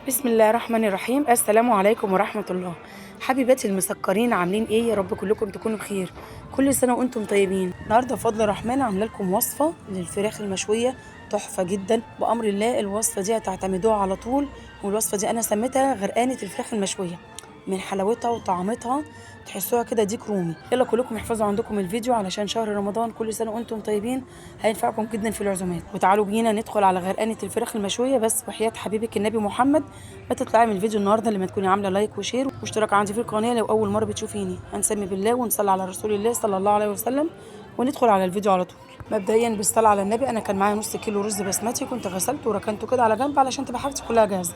بسم الله الرحمن الرحيم. السلام عليكم ورحمة الله. حبيباتي المسكرين، عاملين ايه؟ يا رب كلكم تكونوا بخير. كل سنة وانتم طيبين. النهارده بفضل الرحمن عامله لكم وصفة للفراخ المشوية تحفة جدا بأمر الله. الوصفة دي هتعتمدوها على طول، والوصفة دي انا سميتها غرقانة الفراخ المشوية. من حلاوتها وطعمتها تحسوها كده ديك رومي. يلا كلكم احفظوا عندكم الفيديو علشان شهر رمضان، كل سنة وانتم طيبين، هينفعكم جدا في العزومات. وتعالوا بينا ندخل على غرقانة الفراخ المشوية. بس وحياة حبيبك النبي محمد ما تطلعي من الفيديو النهارده لما تكوني عامله لايك وشير واشتراك عندي في القناه لو اول مره بتشوفيني. هنسمي بالله ونصلي على رسول الله صلى الله عليه وسلم وندخل على الفيديو على طول. مبدئيا بالصلاه على النبي، انا كان معايا نص كيلو رز بسمتي، كنت غسلته وركنته كده على جنب علشان تبقى حاجتي كلها جاهزه.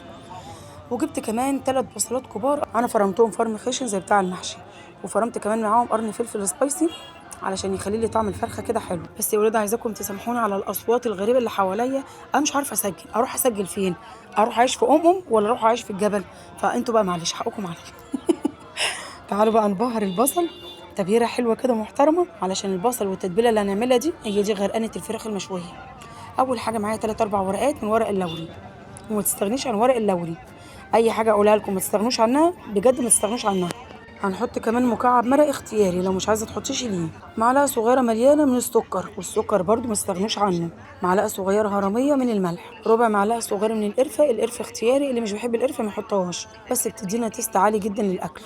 وجبت كمان 3 بصلات كبار، انا فرمتهم فرم خشن زي بتاع المحشي، وفرمت كمان معاهم قرن فلفل سبايسي علشان يخلي لي طعم الفرخه كده حلو. بس يا ولاد عايزاكم تسامحوني على الاصوات الغريبه اللي حواليا، انا مش عارفه اسجل. اروح اسجل فين؟ اروح اعيش في ولا اروح اعيش في الجبل؟ فانتوا بقى معلش، حقكم عليا. تعالوا بقى نبهر البصل تبهيره حلوه كده محترمه، علشان البصل والتتبيله اللي هنعملها دي هي دي غرقانه الفراخ المشويه. اول حاجه معايا 3 4 ورقات من ورق اللوري، وما تستغنيش عن ورق اللوري. اي حاجه اقولها لكم ما تستغنوش عنها، بجد ما تستغنوش عنها. هنحط كمان مكعب مرق اختياري، لو مش عايزه تحطيه شيليه. معلقه صغيره مليانه من السكر، والسكر برضو ما تستغنوش عنه. معلقه صغيره هرميه من الملح، ربع معلقه صغيره من القرفه. القرفه اختياري، اللي مش بيحب القرفه ما يحطهاش، بس بتدينا تيست عالي جدا للاكل.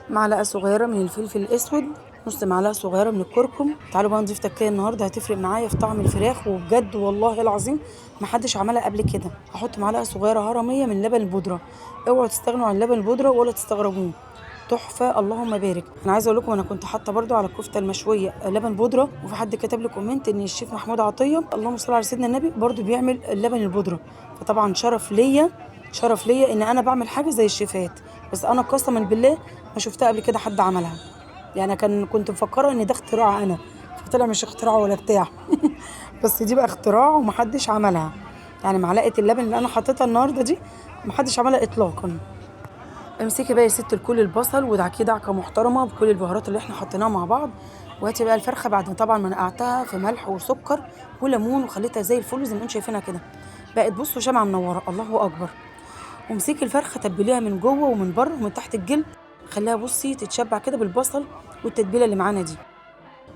معلقه صغيره من الفلفل الاسود، نص معلقه صغيره من الكركم. تعالوا بقى نضيف تكايه النهارده هتفرق معايا في طعم الفراخ، وبجد والله العظيم ما حدش عملها قبل كده. هحط معلقه صغيره هرميه من لبن البودره. اوعوا تستغنوا عن لبن البودره ولا تستغربوه، تحفه اللهم بارك. انا عايزه اقول لكم انا كنت حاطه برده على الكفته المشويه لبن بودره، وفي حد كتب لي كومنت ان الشيف محمود عطيه اللهم صل على سيدنا النبي برده بيعمل اللبن البودره. فطبعا شرف ليا، شرف ليا ان انا بعمل حاجه زي الشيفات. بس انا قسما بالله ما شفتها قبل كده حد عملها. يعني كنت مفكره ان ده اختراع انا، فطلع مش اختراع ولا بتاع. بس دي بقى اختراع ومحدش عملها. يعني معلقه اللبن اللي انا حطيتها النهارده دي محدش عملها اطلاقا. امسكي بقى يا ست الكل البصل ودعكيه دعكه محترمه بكل البهارات اللي احنا حطيناها مع بعض. وهاتي بقى الفرخه بعد طبعا ما نقعتها في ملح وسكر وليمون وخليتها زي الفل زي ما انتم شايفينها كده، بقت بصوا شمعه منوره، الله اكبر. وامسكي الفرخه تبليها من جوه ومن بره ومن تحت الجلد، خليها بصي تتشبع كده بالبصل والتتبيله اللي معانا دي.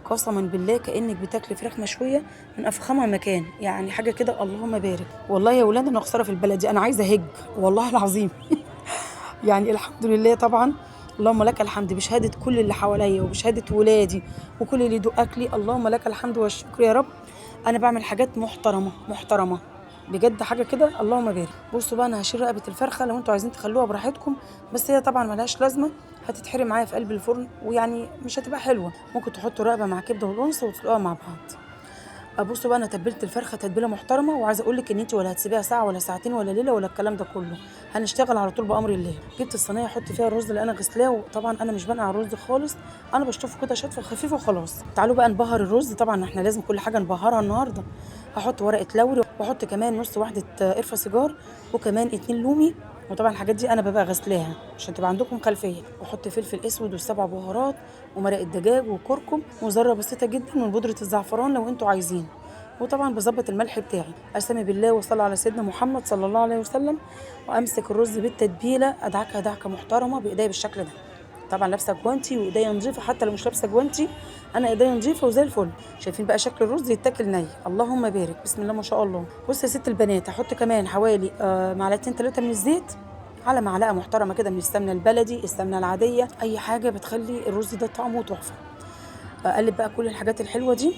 قسما بالله كانك بتاكلي فراخ مشويه من افخمها مكان، يعني حاجه كده اللهم بارك. والله يا ولاد انا خساره في البلد، انا عايزه اهج والله العظيم. يعني الحمد لله طبعا، اللهم لك الحمد بشهاده كل اللي حواليا وبشهاده ولادي وكل اللي يدوق اكلي، اللهم لك الحمد والشكر يا رب. انا بعمل حاجات محترمه محترمه بجد، حاجه كده اللهم بارك. بصوا بقى انا هشيل رقبه الفرخه، لو انتوا عايزين تخلوها براحتكم، بس هي طبعا ملهاش لازمه، هتتحرق معايا في قلب الفرن ويعني مش هتبقى حلوه. ممكن تحطوا رقبه مع كبده والانثى وتسلقوها مع بعض. ابصوا بقى انا تبلت الفرخه تتبيله محترمه، وعايزه اقول لك ان انت ولا هتسيبيها ساعه ولا ساعتين ولا ليله ولا الكلام ده كله، هنشتغل على طول بامر الله. جبت الصينيه احط فيها الرز اللي انا غسلاه، وطبعا انا مش بنقع الرز خالص، انا بشطفه كده شطفه خفيفه وخلاص. تعالوا بقى نبهر الرز، طبعا احنا لازم كل حاجه نبهرها النهارده. هحط ورقه لوري، واحط كمان نص واحده قرفه سيجار، وكمان 2 لومي. وطبعا الحاجات دي انا ببقى غسلاها عشان تبقى عندكم خلفيه. واحط فلفل اسود وسبع بهارات ومرق الدجاج وكركم وذره بسيطه جدا من بودره الزعفران لو انتوا عايزين. وطبعا بظبط الملح بتاعي. اسامي بالله وصلى على سيدنا محمد صلى الله عليه وسلم. وامسك الرز بالتتبيله ادعكها دعكه محترمه بايديا بالشكل ده. طبعا لابسه جوانتي وايديا نظيفه، حتى لو مش لابسه جوانتي انا ايديا نظيفه وزي الفل. شايفين بقى شكل الرز يتاكل ني، اللهم بارك بسم الله ما شاء الله. بص يا ست البنات، هحط كمان حوالي معلقتين 3 من الزيت على معلقه محترمه كده من السمنه البلدي، السمنه العاديه، اي حاجه بتخلي الرز ده طعمه تحفه. اقلب بقى كل الحاجات الحلوه دي،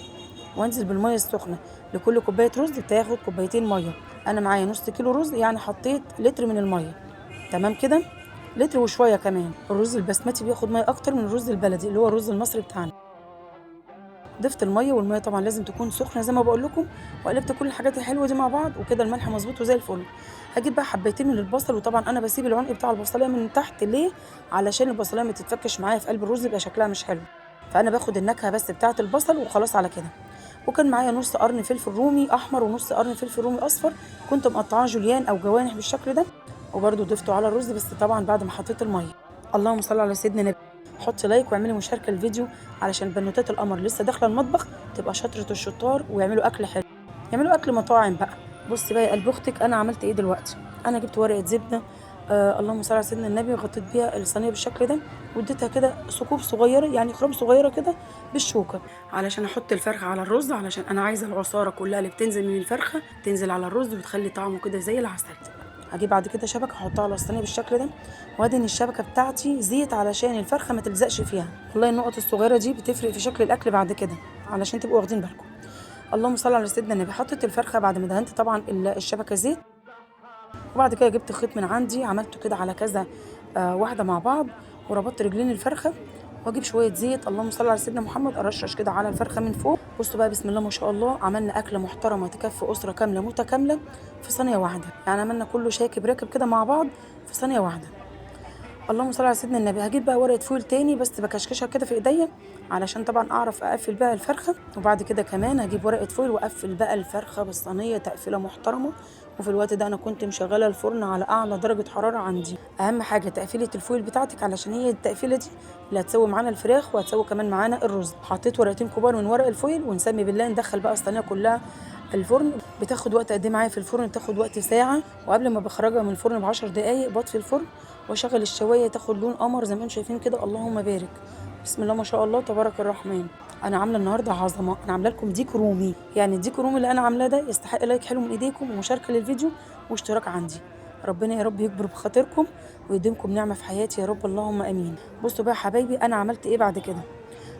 وانزل بالميه السخنه. لكل كوبايه رز بتاخد كوبايتين ميه. انا معايا نص كيلو رز، يعني حطيت لتر من الميه. تمام كده، لتر وشويه كمان. الرز البسمتي بياخد ميه اكتر من الرز البلدي اللي هو الرز المصري بتاعنا. ضفت الميه، والميه طبعا لازم تكون سخنه زي ما بقول لكم. وقلبت كل الحاجات الحلوه دي مع بعض، وكده الملح مظبوط وزي الفل. هجيب بقى حبيتين من البصل، وطبعا انا بسيب العنق بتاع البصلايه من تحت ليه؟ علشان البصلايه ما تتفكش معايا في قلب الرز يبقى شكلها مش حلو. فانا باخد النكهه بس بتاعه البصل وخلاص على كده. وكان معايا نص قرن فلفل رومي احمر ونص قرن فلفل رومي اصفر، كنت مقطعاه جوليان او جوانح بالشكل ده، وبرده ضفته على الرز بس طبعا بعد ما حطيت الميه. اللهم صل على سيدنا النبي. حطي لايك واعملي مشاركه للفيديو علشان بنوتات القمر لسه داخله المطبخ تبقى شاطره الشطار ويعملوا اكل حلو، يعملوا اكل مطاعم بقى. بصي بقى يا قلب اختك انا عملت ايه دلوقتي. انا جبت ورقه زبده، اللهم صل على سيدنا النبي، غطيت بيها الصينيه بالشكل ده، واديتها كده ثقوب صغيره يعني خرام صغيره كده بالشوكه، علشان احط الفرخه على الرز، علشان انا عايزه العصاره كلها اللي بتنزل من الفرخه تنزل على الرز وتخلي طعمه كده زي العسل. هجيب بعد كده شبكه احطها على الصينيه بالشكل ده، وادهن الشبكه بتاعتي زيت علشان الفرخه ما تلزقش فيها. والله النقط الصغيره دي بتفرق في شكل الاكل بعد كده، علشان تبقوا واخدين بالكم. اللهم صل على سيدنا النبي. حطيت الفرخه بعد ما دهنت طبعا الشبكه زيت، وبعد كده جبت خيط من عندي عملته كده على كذا واحده مع بعض، وربطت رجلين الفرخه، واجيب شويه زيت اللهم صل على سيدنا محمد ارشرش كده على الفرخه من فوق. بصوا بقى بسم الله ما شاء الله، عملنا اكله محترمه تكفي اسره كامله متكامله في صينيه واحده، يعني عملنا كله شاكب راكب كده مع بعض في صينيه واحده. اللهم صل على سيدنا النبي. هجيب بقى ورقه فويل تاني بس بكشكشها كده في ايديا علشان طبعا اعرف اقفل بقى الفرخه، وبعد كده كمان هجيب ورقه فويل واقفل بقى الفرخه بالصينيه تقفيله محترمه. وفي الوقت ده انا كنت مشغله الفرن على اعلى درجه حراره عندي. اهم حاجه تقفيله الفويل بتاعتك، علشان هي التقفيله دي اللي هتسوي معانا الفراخ وهتسوي كمان معانا الرز. حطيت ورقتين كبار من ورق الفويل، ونسمي بالله ندخل بقى الصينيه كلها الفرن. بتاخد وقت قد ايه معايا في الفرن؟ بتاخد وقت ساعه، وقبل ما بخرجها من الفرن ب10 دقائق بطفي الفرن واشغل الشوايه تاخد لون قمر زي ما انتم شايفين كده. اللهم بارك، بسم الله ما شاء الله تبارك الرحمن. انا عامله النهارده عظمه، انا عامله لكم ديك رومي، يعني الديك الرومي اللي انا عاملاه ده يستحق لايك حلو من ايديكم ومشاركه للفيديو واشتراك عندي. ربنا يا رب يكبر بخاطركم ويديمكم نعمه في حياتي يا رب، اللهم امين. بصوا بقى يا حبايبي انا عملت ايه بعد كده.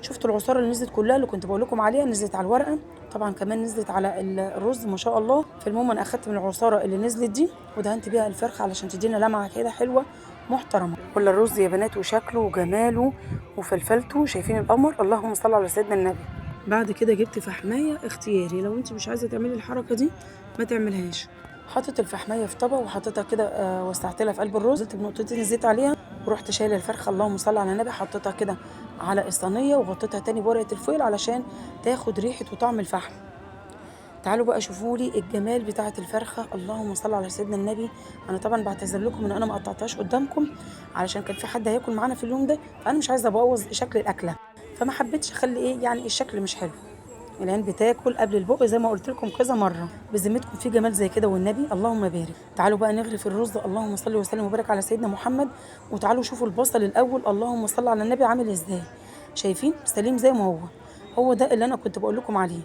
شفتوا العصاره اللي نزلت كلها اللي كنت بقول لكم عليها؟ نزلت على الورقه، طبعا كمان نزلت على الرز ما شاء الله. في المهم انا اخدت من العصاره اللي نزلت دي ودهنت بيها الفرخه علشان تدينا لمعه كده حلوه محترمه. ولا الرز يا بنات وشكله وجماله وفلفلته، شايفين القمر؟ اللهم صل على سيدنا النبي. بعد كده جبت فحمايه اختياري، لو انت مش عايزه تعملي الحركه دي ما تعملهاش. حطيت الفحمايه في طبق وحطيتها كده وسعت لها في قلب الرز، نزلت بنقطتين زيت عليها ورحت شايله الفرخه اللهم صل على النبي، حطيتها كده على الصينيه وغطيتها تاني بورقه الفويل علشان تاخد ريحه وطعم الفحم. تعالوا بقى شوفوا لي الجمال بتاعه الفرخه، اللهم صل على سيدنا النبي. انا طبعا بعتذر لكم ان انا ما قطعتهاش قدامكم علشان كان في حد هياكل معانا في اليوم ده، فانا مش عايزه ابوظ شكل الاكله، فما حبيتش اخلي ايه يعني الشكل مش حلو. العين بتاكل قبل البق زي ما قلت لكم كذا مره، بذمتكم في جمال زي كده والنبي اللهم بارك. تعالوا بقى نغرف الرز، اللهم صل وسلم وبارك على سيدنا محمد. وتعالوا شوفوا البصل الاول، اللهم صل على النبي، عامل ازاي؟ شايفين سليم زي ما هو ده اللي انا كنت بقول لكم عليه،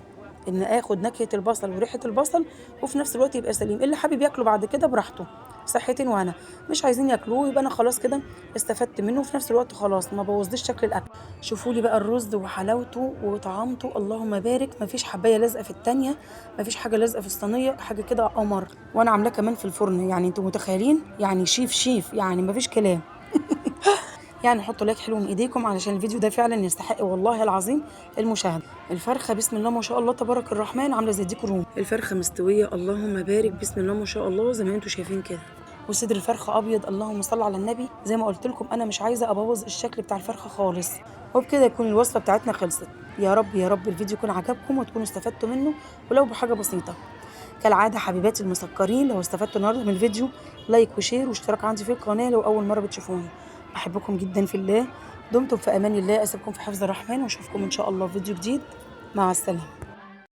ان اخد نكهه البصل وريحه البصل وفي نفس الوقت يبقى سليم. اللي حابب ياكله بعد كده براحته، صحتين، وانا مش عايزين ياكلوه يبقى انا خلاص كده استفدت منه، وفي نفس الوقت خلاص ما بوظليش شكل الاكل. شوفوا لي بقى الرز وحلاوته وطعامته، اللهم بارك، مفيش حبايه لازقه في الثانيه، مفيش حاجه لازقه في الصينيه، حاجه كده قمر. وانا عاملاه كمان في الفرن، يعني انتوا متخيلين يعني شيف يعني مفيش كلام. يعني حطوا لايك حلو من ايديكم علشان الفيديو ده فعلا يستحق والله العظيم المشاهده. الفرخه بسم الله ما شاء الله تبارك الرحمن عامله زي ديك روم، الفرخه مستويه اللهم بارك بسم الله ما شاء الله زي ما انتم شايفين كده، وصدر الفرخه ابيض اللهم صل على النبي. زي ما قلت لكم انا مش عايزه ابوظ الشكل بتاع الفرخه خالص. وبكده يكون الوصفه بتاعتنا خلصت. يا رب يا رب الفيديو يكون عجبكم وتكونوا استفدتوا منه ولو بحاجه بسيطه. كالعاده حبيباتي المسكرين، لو استفدتوا النهارده من الفيديو لايك وشير واشتراك عندي في القناه لو اول مره بتشوفوني. احبكم جدا في الله، دمتم في امان الله، اسيبكم في حفظ الرحمن واشوفكم ان شاء الله في فيديو جديد. مع السلامه.